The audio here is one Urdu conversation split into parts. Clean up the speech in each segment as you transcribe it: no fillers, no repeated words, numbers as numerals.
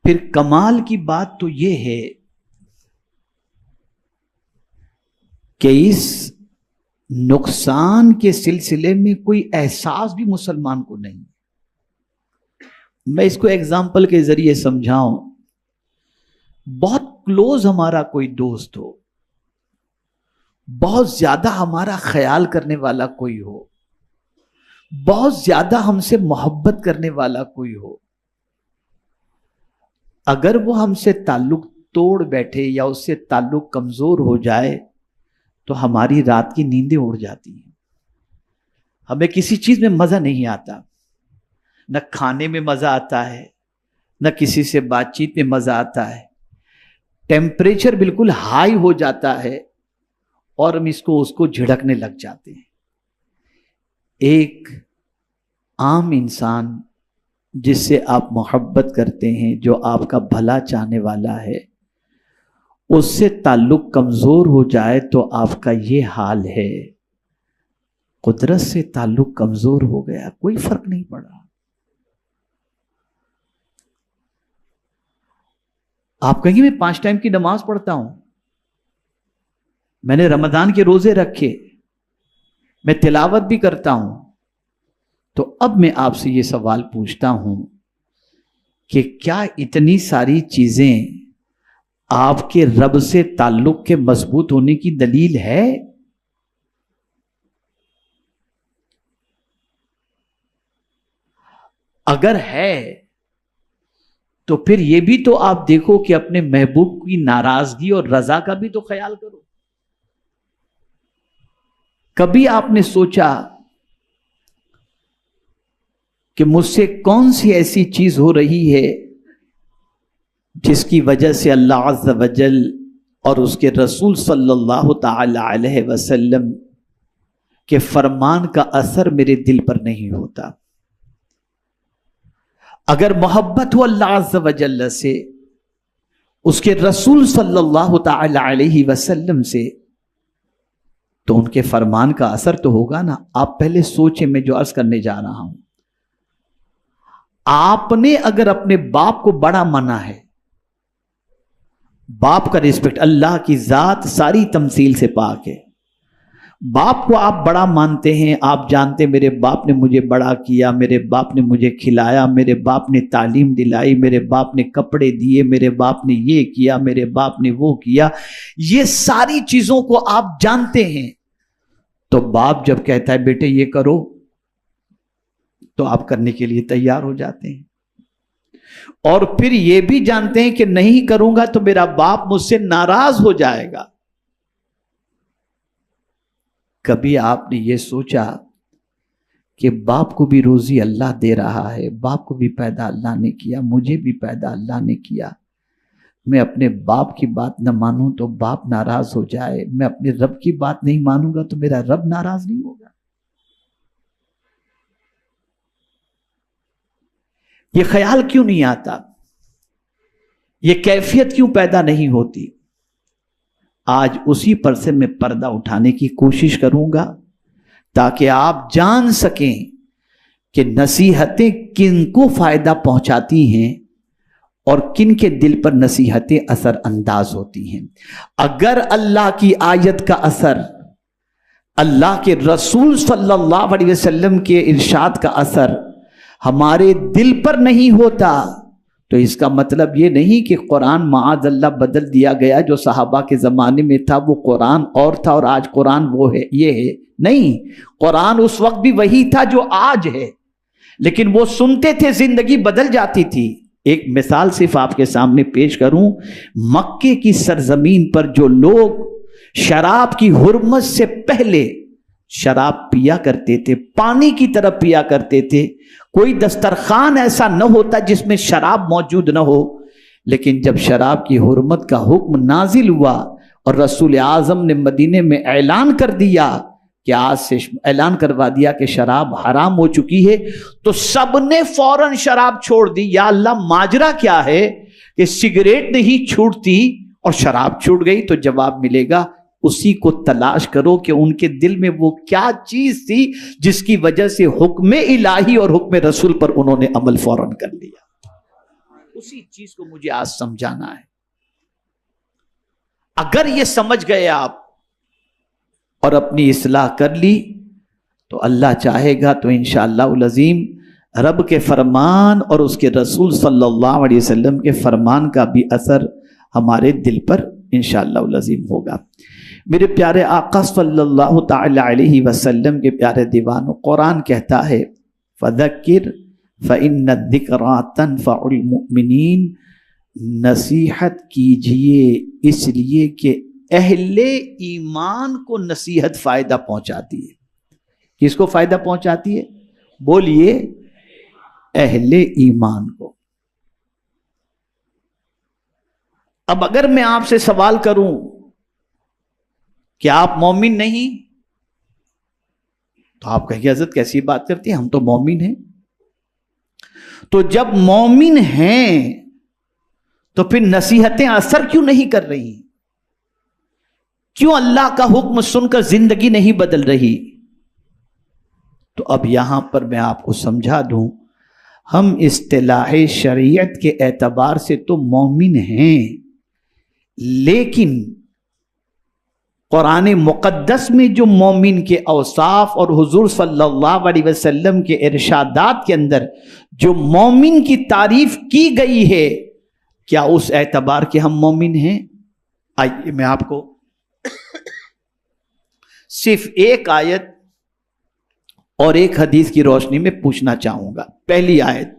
پھر کمال کی بات تو یہ ہے کہ اس نقصان کے سلسلے میں کوئی احساس بھی مسلمان کو نہیں. میں اس کو ایگزامپل کے ذریعے سمجھاؤں. بہت کلوز ہمارا کوئی دوست ہو، بہت زیادہ ہمارا خیال کرنے والا کوئی ہو، بہت زیادہ ہم سے محبت کرنے والا کوئی ہو، اگر وہ ہم سے تعلق توڑ بیٹھے یا اس سے تعلق کمزور ہو جائے تو ہماری رات کی نیندیں اڑ جاتی ہیں. ہمیں کسی چیز میں مزہ نہیں آتا، نہ کھانے میں مزہ آتا ہے، نہ کسی سے بات چیت میں مزہ آتا ہے. ٹیمپریچر بالکل ہائی ہو جاتا ہے اور ہم اس کو جھڑکنے لگ جاتے ہیں. ایک عام انسان جس سے آپ محبت کرتے ہیں، جو آپ کا بھلا چاہنے والا ہے، اس سے تعلق کمزور ہو جائے تو آپ کا یہ حال ہے. قدرت سے تعلق کمزور ہو گیا، کوئی فرق نہیں پڑا. آپ کہیں گے میں 5 ٹائم کی نماز پڑھتا ہوں، میں نے رمضان کے روزے رکھے، میں تلاوت بھی کرتا ہوں. تو اب میں آپ سے یہ سوال پوچھتا ہوں کہ کیا اتنی ساری چیزیں آپ کے رب سے تعلق کے مضبوط ہونے کی دلیل ہے؟ اگر ہے تو پھر یہ بھی تو آپ دیکھو کہ اپنے محبوب کی ناراضگی اور رضا کا بھی تو خیال کرو. کبھی آپ نے سوچا کہ مجھ سے کون سی ایسی چیز ہو رہی ہے جس کی وجہ سے اللہ عز و جل اور اس کے رسول صلی اللہ تعالی علیہ وسلم کے فرمان کا اثر میرے دل پر نہیں ہوتا؟ اگر محبت ہو اللہ عز و جل سے، اس کے رسول صلی اللہ تعالی علیہ وسلم سے، تو ان کے فرمان کا اثر تو ہوگا نا. آپ پہلے سوچیں، میں جو عرض کرنے جا رہا ہوں. آپ نے اگر اپنے باپ کو بڑا مانا ہے، باپ کا رسپیکٹ، اللہ کی ذات ساری تمثیل سے پاک ہے، باپ کو آپ بڑا مانتے ہیں، آپ جانتے میرے باپ نے مجھے بڑا کیا، میرے باپ نے مجھے کھلایا، میرے باپ نے تعلیم دلائی، میرے باپ نے کپڑے دیے، میرے باپ نے یہ کیا، میرے باپ نے وہ کیا، یہ ساری چیزوں کو آپ جانتے ہیں. تو باپ جب کہتا ہے بیٹے یہ کرو تو آپ کرنے کے لیے تیار ہو جاتے ہیں. اور پھر یہ بھی جانتے ہیں کہ نہیں کروں گا تو میرا باپ مجھ سے ناراض ہو جائے گا. کبھی آپ نے یہ سوچا کہ باپ کو بھی روزی اللہ دے رہا ہے، باپ کو بھی پیدا اللہ نے کیا، مجھے بھی پیدا اللہ نے کیا، میں اپنے باپ کی بات نہ مانوں تو باپ ناراض ہو جائے، میں اپنے رب کی بات نہیں مانوں گا تو میرا رب ناراض نہیں ہوگا؟ یہ خیال کیوں نہیں آتا؟ یہ کیفیت کیوں پیدا نہیں ہوتی؟ آج اسی پر سے میں پردہ اٹھانے کی کوشش کروں گا تاکہ آپ جان سکیں کہ نصیحتیں کن کو فائدہ پہنچاتی ہیں اور کن کے دل پر نصیحتیں اثر انداز ہوتی ہیں. اگر اللہ کی آیت کا اثر، اللہ کے رسول صلی اللہ علیہ وسلم کے ارشاد کا اثر ہمارے دل پر نہیں ہوتا تو اس کا مطلب یہ نہیں کہ قرآن معاذ اللہ بدل دیا گیا. جو صحابہ کے زمانے میں تھا وہ قرآن اور تھا اور آج قرآن وہ ہے، یہ ہے نہیں. قرآن اس وقت بھی وہی تھا جو آج ہے، لیکن وہ سنتے تھے، زندگی بدل جاتی تھی. ایک مثال صرف آپ کے سامنے پیش کروں. مکے کی سرزمین پر جو لوگ شراب کی حرمت سے پہلے شراب پیا کرتے تھے، پانی کی طرح پیا کرتے تھے، کوئی دسترخوان ایسا نہ ہوتا جس میں شراب موجود نہ ہو. لیکن جب شراب کی حرمت کا حکم نازل ہوا اور رسول اعظم نے مدینے میں اعلان کر دیا کہ آج سے اعلان کروا دیا کہ شراب حرام ہو چکی ہے، تو سب نے فوراً شراب چھوڑ دی. یا اللہ ماجرا کیا ہے کہ سگریٹ نہیں چھوٹتی اور شراب چھوٹ گئی؟ تو جواب ملے گا اسی کو تلاش کرو کہ ان کے دل میں وہ کیا چیز تھی جس کی وجہ سے حکم الہی اور حکم رسول پر انہوں نے عمل فوراً کر لیا. اسی چیز کو مجھے آج سمجھانا ہے. اگر یہ سمجھ گئے آپ اور اپنی اصلاح کر لی تو اللہ چاہے گا تو انشاءاللہ العظیم رب کے فرمان اور اس کے رسول صلی اللہ علیہ وسلم کے فرمان کا بھی اثر ہمارے دل پر انشاءاللہ العظیم ہوگا. میرے پیارے آقا صلی اللہ تعالی علیہ وسلم کے پیارے دیوانوں، قرآن کہتا ہے فَذَكِّرْ فَإِنَّ الذِّكْرَىٰ تَنفَعُ الْمُؤْمِنِينَ، نصیحت کیجئے اس لیے کہ اہل ایمان کو نصیحت فائدہ پہنچاتی ہے. کس کو فائدہ پہنچاتی ہے؟ بولیے، اہل ایمان کو. اب اگر میں آپ سے سوال کروں کہ آپ مومن نہیں، تو آپ کہیں گے حضرت کیسی بات کرتی ہیں، ہم تو مومن ہیں. تو جب مومن ہیں تو پھر نصیحتیں اثر کیوں نہیں کر رہی؟ کیوں اللہ کا حکم سن کر زندگی نہیں بدل رہی؟ تو اب یہاں پر میں آپ کو سمجھا دوں، ہم اصطلاح شریعت کے اعتبار سے تو مومن ہیں، لیکن قرآن مقدس میں جو مومن کے اوصاف اور حضور صلی اللہ علیہ وسلم کے ارشادات کے اندر جو مومن کی تعریف کی گئی ہے، کیا اس اعتبار کے ہم مومن ہیں؟ آئیے میں آپ کو صرف ایک آیت اور ایک حدیث کی روشنی میں پوچھنا چاہوں گا. پہلی آیت،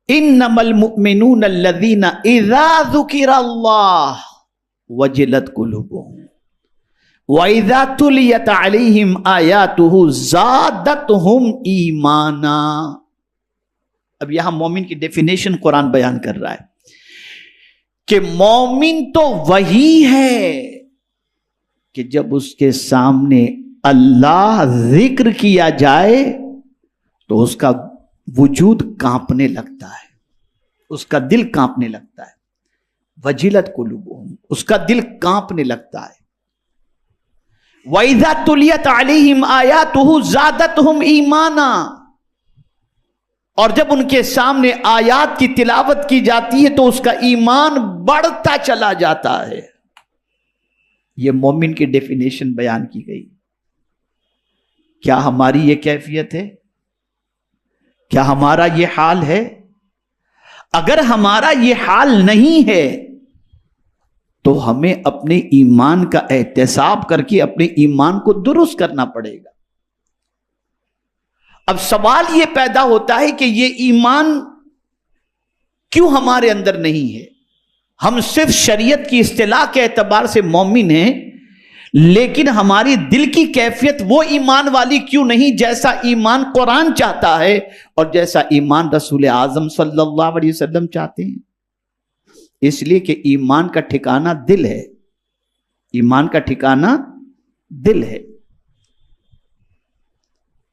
انما المؤمنون الذین اذا ذکر اللہ وجلت قلوبهم واذا تلیت علیہم آیاتہ زادتہم ایمانا. اب یہاں مومن کی ڈیفینیشن قرآن بیان کر رہا ہے کہ مومن تو وہی ہے کہ جب اس کے سامنے اللہ ذکر کیا جائے تو اس کا وجود کانپنے لگتا ہے، اس کا دل کانپنے لگتا ہے. وجلت قلوبہم، اس کا دل کانپنے لگتا ہے. وَإِذَا تُلِيَتْ عَلَيْهِمْ آيَاتُهُ زَادَتْهُمْ ایمانا، اور جب ان کے سامنے آیات کی تلاوت کی جاتی ہے تو اس کا ایمان بڑھتا چلا جاتا ہے. یہ مومن کی ڈیفینیشن بیان کی گئی. کیا ہماری یہ کیفیت ہے؟ کیا ہمارا یہ حال ہے؟ اگر ہمارا یہ حال نہیں ہے تو ہمیں اپنے ایمان کا احتساب کر کے اپنے ایمان کو درست کرنا پڑے گا. اب سوال یہ پیدا ہوتا ہے کہ یہ ایمان کیوں ہمارے اندر نہیں ہے؟ ہم صرف شریعت کی اصطلاح کے اعتبار سے مومن ہیں، لیکن ہماری دل کی کیفیت وہ ایمان والی کیوں نہیں جیسا ایمان قرآن چاہتا ہے اور جیسا ایمان رسول اعظم صلی اللہ علیہ وسلم چاہتے ہیں؟ اس لیے کہ ایمان کا ٹھکانہ دل ہے. ایمان کا ٹھکانہ دل ہے.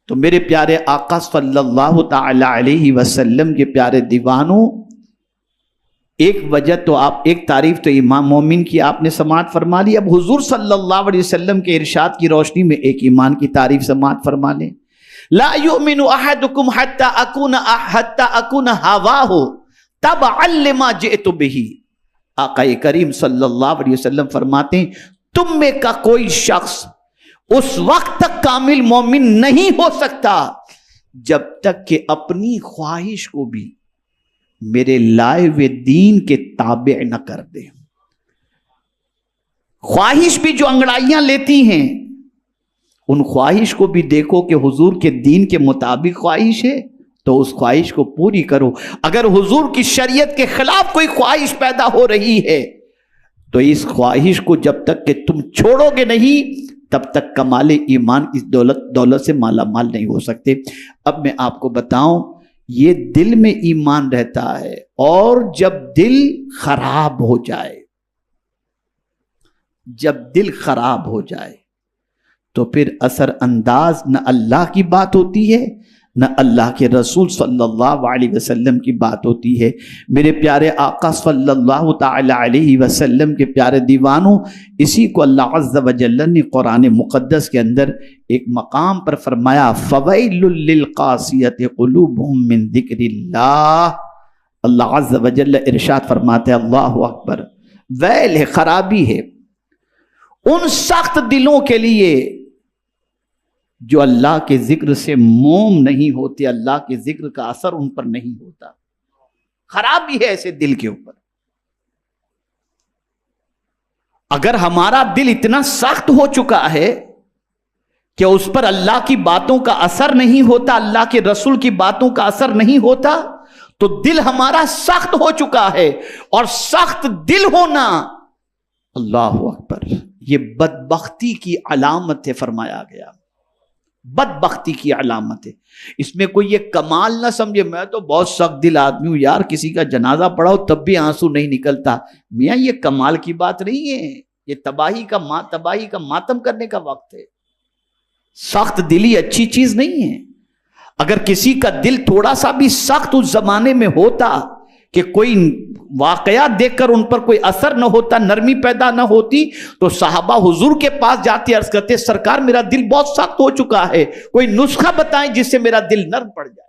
تو میرے پیارے آقا صلی اللہ تعالی علیہ وسلم کے پیارے دیوانوں، ایک وجہ تو آپ، ایک تعریف تو ایمان مومن کی آپ نے سماعت فرما لی. اب حضور صلی اللہ علیہ وسلم کے ارشاد کی روشنی میں ایک ایمان کی تعریف سماعت فرما لیں. لا یؤمن احدکم حتی اکون ہواہ تبعا لما جئت بہ. آقا کریم صلی اللہ علیہ وسلم فرماتے ہیں تم میں کا کوئی شخص اس وقت تک کامل مومن نہیں ہو سکتا جب تک کہ اپنی خواہش کو بھی میرے لائے ہوئے دین کے تابع نہ کر دے. خواہش بھی جو انگڑائیاں لیتی ہیں، ان خواہش کو بھی دیکھو کہ حضور کے دین کے مطابق خواہش ہے تو اس خواہش کو پوری کرو. اگر حضور کی شریعت کے خلاف کوئی خواہش پیدا ہو رہی ہے تو اس خواہش کو جب تک کہ تم چھوڑو گے نہیں تب تک کمال ایمان اس دولت سے مالا مال نہیں ہو سکتے. اب میں آپ کو بتاؤں، یہ دل میں ایمان رہتا ہے، اور جب دل خراب ہو جائے، جب دل خراب ہو جائے تو پھر اثر انداز نہ اللہ کی بات ہوتی ہے نہ اللہ کے رسول صلی اللہ علیہ وسلم کی بات ہوتی ہے. میرے پیارے آقا صلی اللہ تعالی علیہ وسلم کے پیارے دیوانوں، اسی کو اللہ عز و جل نے قرآن مقدس کے اندر ایک مقام پر فرمایا فَوَيْلٌ لِّلْقَاسِيَةِ قُلُوبُهُم مِّن ذِكْرِ اللَّهِ اللہ عز و جل ارشاد فرماتے ہیں، اللہ اکبر، ویل ہے، خرابی ہے ان سخت دلوں کے لیے جو اللہ کے ذکر سے موم نہیں ہوتے، اللہ کے ذکر کا اثر ان پر نہیں ہوتا. خرابی ہے ایسے دل کے اوپر. اگر ہمارا دل اتنا سخت ہو چکا ہے کہ اس پر اللہ کی باتوں کا اثر نہیں ہوتا، اللہ کے رسول کی باتوں کا اثر نہیں ہوتا، تو دل ہمارا سخت ہو چکا ہے. اور سخت دل ہونا، اللہ اکبر، یہ بدبختی کی علامت ہے، فرمایا گیا بدبختی کی علامت ہے. اس میں کوئی یہ کمال نہ سمجھے میں تو بہت سخت دل آدمی ہوں یار، کسی کا جنازہ پڑھاؤ تب بھی آنسو نہیں نکلتا. میاں یہ کمال کی بات نہیں ہے، یہ تباہی کا ماتم کرنے کا وقت ہے. سخت دلی اچھی چیز نہیں ہے. اگر کسی کا دل تھوڑا سا بھی سخت اس زمانے میں ہوتا کہ کوئی واقعات دیکھ کر ان پر کوئی اثر نہ ہوتا، نرمی پیدا نہ ہوتی، تو صحابہ حضور کے پاس جاتے عرض کرتے، سرکار میرا دل بہت سخت ہو چکا ہے، کوئی نسخہ بتائیں جس سے میرا دل نرم پڑ جائے.